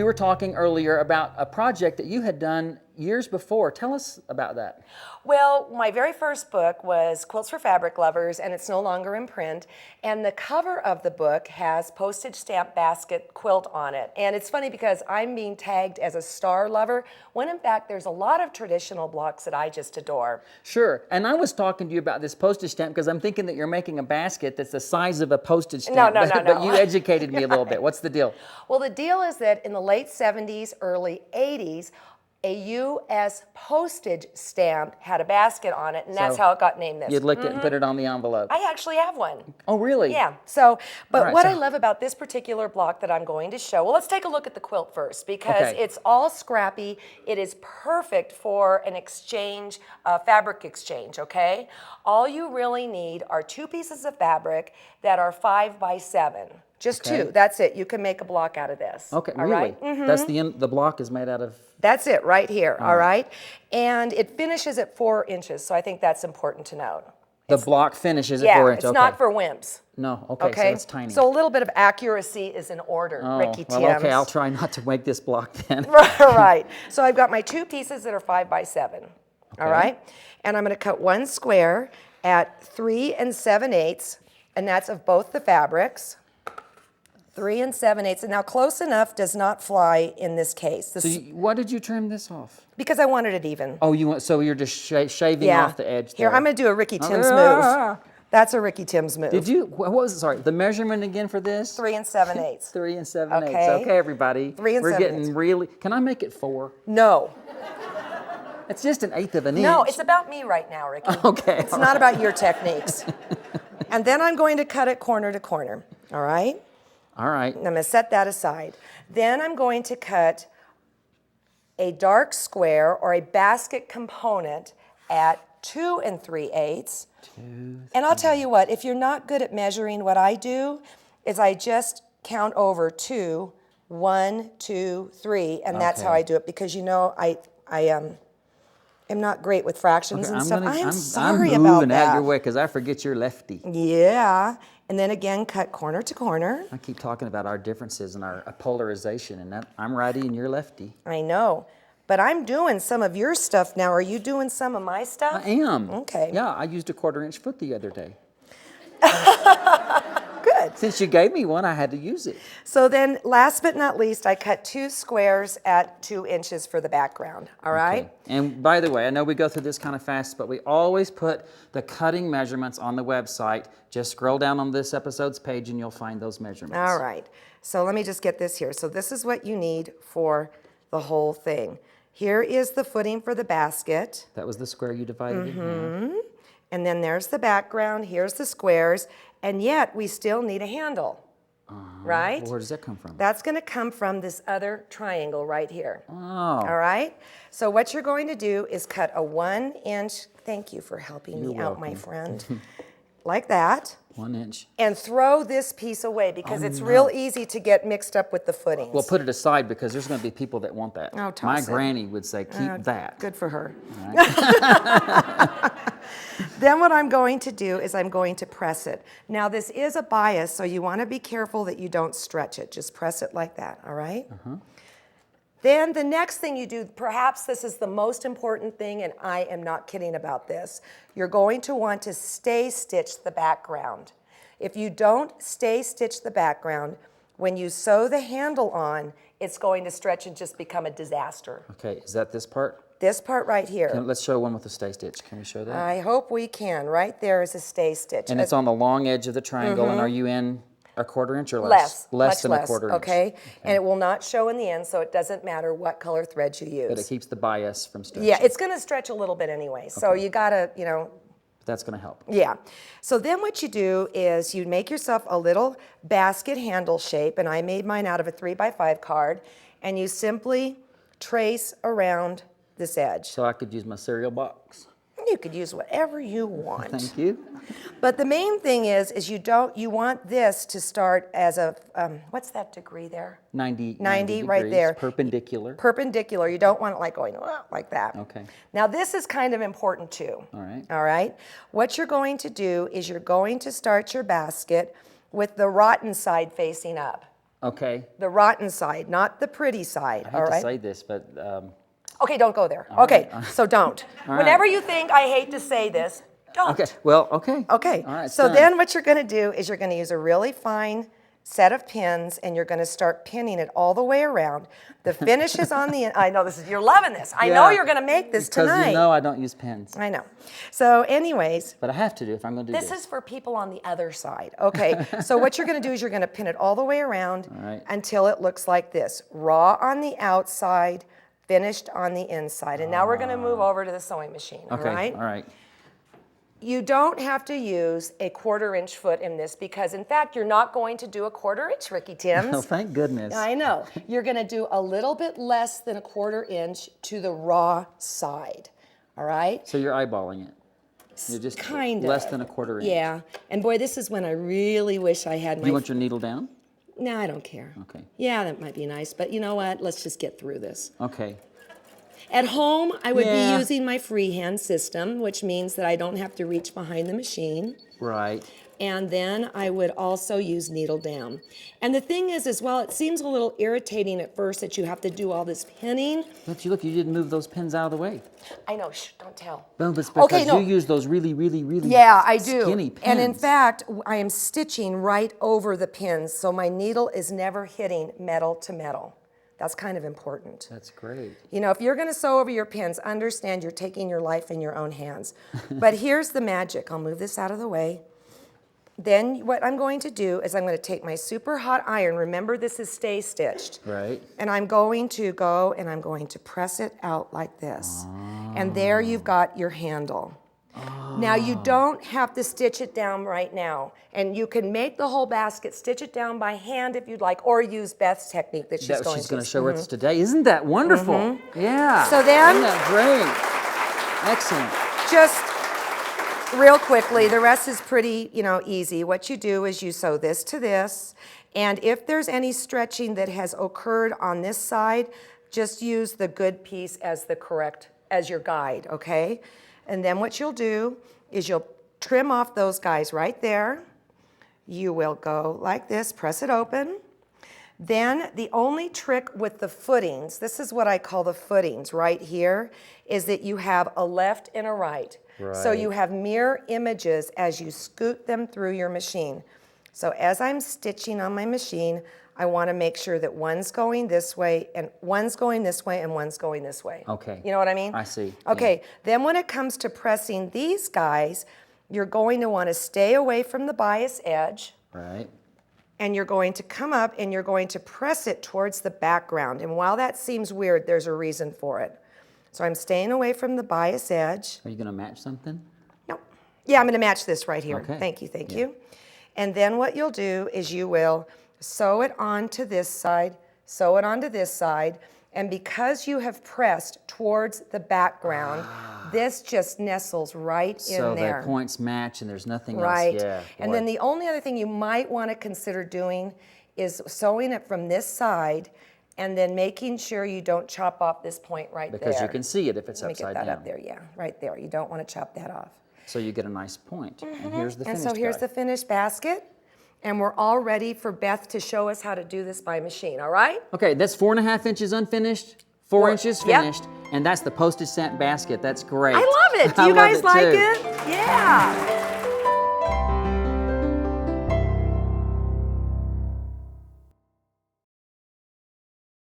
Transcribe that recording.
we were talking earlier about a project that you had done years before. Tell us about that. Well, my very first book was Quilts for Fabric Lovers, and it's no longer in print. And the cover of the book has Postage Stamp Basket Quilt on it. And it's funny because I'm being tagged as a star lover, when in fact there's a lot of traditional blocks that I just adore. Sure. And I was talking to you about this postage stamp because I'm thinking that you're making a basket that's the size of a postage stamp. No. But you educated me a little bit. What's the deal? Well, the deal is that in the late 70s, early 80s, a U.S. postage stamp had a basket on it, and that's how it got named this. You'd lick it and put it on the envelope. I actually have one. Oh, really? Yeah. So, but right, what so- I love about this particular block that I'm going to show, well, let's take a look at the quilt first, because it's all scrappy. It is perfect for an exchange, fabric exchange, okay? All you really need are 2 pieces of fabric that are 5 by 7. Just 2. That's it. You can make a block out of this. Okay, all really? right? Mm-hmm. That's the block is made out of... That's it right here, all right? And it finishes at 4 inches, so I think that's important to note. The block finishes at 4 inches. It's not for wimps. No, okay, so it's tiny. So a little bit of accuracy is in order, Ricky Timms. Well, okay, I'll try not to make this block then. Right. So I've got my 2 pieces that are 5 by 7, all right? And I'm going to cut 1 square at 3 7/8, and that's of both the fabrics. 3 7/8, and now close enough does not fly in this case. So why did you trim this off? Because I wanted it even. Oh, so you're just shaving off the edge there. Here, I'm going to do a Ricky Timms move. That's a Ricky Timms move. Did you, what was it, sorry, the measurement again for this? 3 7/8. 3 7/8. Okay, everybody. 3 We're 7/8. getting really, can I make it 4? No. It's just 1/8 of an inch. No, it's about me right now, Ricky. Okay. It's not about your techniques. And then I'm going to cut it corner to corner, all right? All right. I'm going to set that aside. Then I'm going to cut a dark square or a basket component at 2 3/8. And I'll tell you what, if you're not good at measuring, what I do is I just count over 2, 1, 2, 3, and that's how I do it, because you know I am not great with fractions and stuff. I'm sorry I'm about moving out that. your way because I forget you're lefty. Yeah. And then again, cut corner to corner. I keep talking about our differences and our polarization, and that I'm righty and you're lefty. I know. But I'm doing some of your stuff now. Are you doing some of my stuff? I am. Okay. Yeah, I used a 1/4-inch foot the other day. Good. Since you gave me one, I had to use it. So then, last but not least, I cut 2 squares at 2 inches for the background, all right? Okay. And by the way, I know we go through this kind of fast, but we always put the cutting measurements on the website. Just scroll down on this episode's page and you'll find those measurements. All right. So let me just get this here. So this is what you need for the whole thing. Here is the footing for the basket. That was the square you divided in half. And then there's the background. Here's the squares. And yet, we still need a handle, right? Well, where does that come from? That's going to come from this other triangle right here. Oh. All right? So what you're going to do is cut a 1-inch, thank you for helping me out, my friend, like that. 1 inch. And throw this piece away, because it's real easy to get mixed up with the footings. Well, put it aside, because there's going to be people that want that. Oh, toss My it. granny would say, keep that. Good for her. All right. Then what I'm going to do is I'm going to press it. Now this is a bias, so you want to be careful that you don't stretch it. Just press it like that, all right? Then the next thing you do, perhaps this is the most important thing, and I am not kidding about this. You're going to want to stay stitch the background. If you don't stay stitch the background, when you sew the handle on, it's going to stretch and just become a disaster. Okay, is that this part? This part right here. Let's show one with a stay stitch. Can we show that? I hope we can. Right there is a stay stitch. And it's on the long edge of the triangle, and are you in a 1/4 inch or less? Less Than a 1/4 inch. Okay? And it will not show in the end, so it doesn't matter what color thread you use. But it keeps the bias from stretching. Yeah, it's going to stretch a little bit anyway, so you got to, you know. That's going to help. Yeah. So then what you do is you make yourself a little basket handle shape, and I made mine out of a 3x5 card, and you simply trace around this edge. So I could use my cereal box. You could use whatever you want. Thank you. But the main thing is you want this to start as a, what's that degree there? 90 right degrees, there. Perpendicular. Perpendicular. You don't want it like going like that. Okay. Now this is kind of important too. All right. All right. What you're going to do is you're going to start your basket with the rotten side facing up. Okay. The rotten side, not the pretty side, I all hate to right? say this, but Okay, don't go there. Okay, so don't. All Whenever right. you think I hate to say this, don't. okay. Well, okay. Okay, All right. It's so done. then what you're going to do is you're going to use a really fine set of pins and you're going to start pinning it all the way around. The finish is on the end. I know you're loving this. I know Yeah. you're going to make this Because tonight. you know I don't use pens. I know. So anyways, But I have to do if I'm going to do this. this is for people on the other side. Okay, so what you're going to do is you're going to pin it all the way around right. until it looks like this. Raw on the outside, finished on the inside. And now we're going to move over to the sewing machine, Okay. all right? All right. You don't have to use a 1/4-inch foot in this because, in fact, you're not going to do a 1/4 inch, Ricky Timms. Oh, thank goodness. I know. You're going to do a little bit less than a 1/4 inch to the raw side, all right? So you're eyeballing it. You're just Kind of. less than a 1/4 inch. Yeah. And boy, this is when I really wish I had my... You want your needle down? No, I don't care. Okay. Yeah, that might be nice, but you know what? Let's just get through this. Okay. At home, I would Yeah. be using my freehand system, which means that I don't have to reach behind the machine. Right. And then I would also use needle down. And the thing is, well, it seems a little irritating at first that you have to do all this pinning. But you look, you didn't move those pins out of the way. I know, shh, don't tell. No, but it's because Okay, no. you use those really, really, really Yeah, I do. skinny pins. And in fact, I am stitching right over the pins, so my needle is never hitting metal to metal. That's kind of important. That's great. You know, if you're going to sew over your pins, understand you're taking your life in your own hands. But here's the magic. I'll move this out of the way. Then what I'm going to do is I'm going to take my super hot iron. Remember, this is stay stitched. Right. And I'm going to go and I'm going to press it out like this. And there you've got your handle. Now you don't have to stitch it down right now. And you can make the whole basket, stitch it down by hand if you'd like, or use Beth's technique that she's going to. She's going to show us today. Isn't that wonderful? Yeah. So then- Isn't that great? Excellent. Just real quickly, the rest is pretty, easy. What you do is you sew this to this, and if there's any stretching that has occurred on this side, just use the good piece as your guide, okay? And then what you'll do is you'll trim off those guys right there. You will go like this, press it open. Then the only trick with the footings, this is what I call the footings right here, is that you have a left and a right. So Right. you have mirror images as you scoot them through your machine. So as I'm stitching on my machine, I want to make sure that one's going this way, and one's going this way, and one's going this way. Okay. You know what I mean? I see. Okay, then when it comes to pressing these guys, you're going to want to stay away from the bias edge. Right. And you're going to come up and you're going to press it towards the background. And while that seems weird, there's a reason for it. So I'm staying away from the bias edge. Are you going to match something? No. Yeah, I'm going to match this right here. Okay. Thank you. And then what you'll do is you will sew it onto this side, sew it onto this side, and because you have pressed towards the background, this just nestles right in So there. the points match and there's nothing Right. else. Yeah. And boy. then the only other thing you might want to consider doing is sewing it from this side and then making sure you don't chop off this point right there. Because you can see it if it's Let me upside get that down. up there, yeah, right there. You don't want to chop that off. So you get a nice point. And here's the And finished so here's guy. the finished basket. And we're all ready for Beth to show us how to do this by machine, all right? Okay, that's 4.5 inches unfinished, 4 inches Yep. finished, and that's the postage stamp basket. That's great. I love it. Do I you love guys it like too. it? Yeah.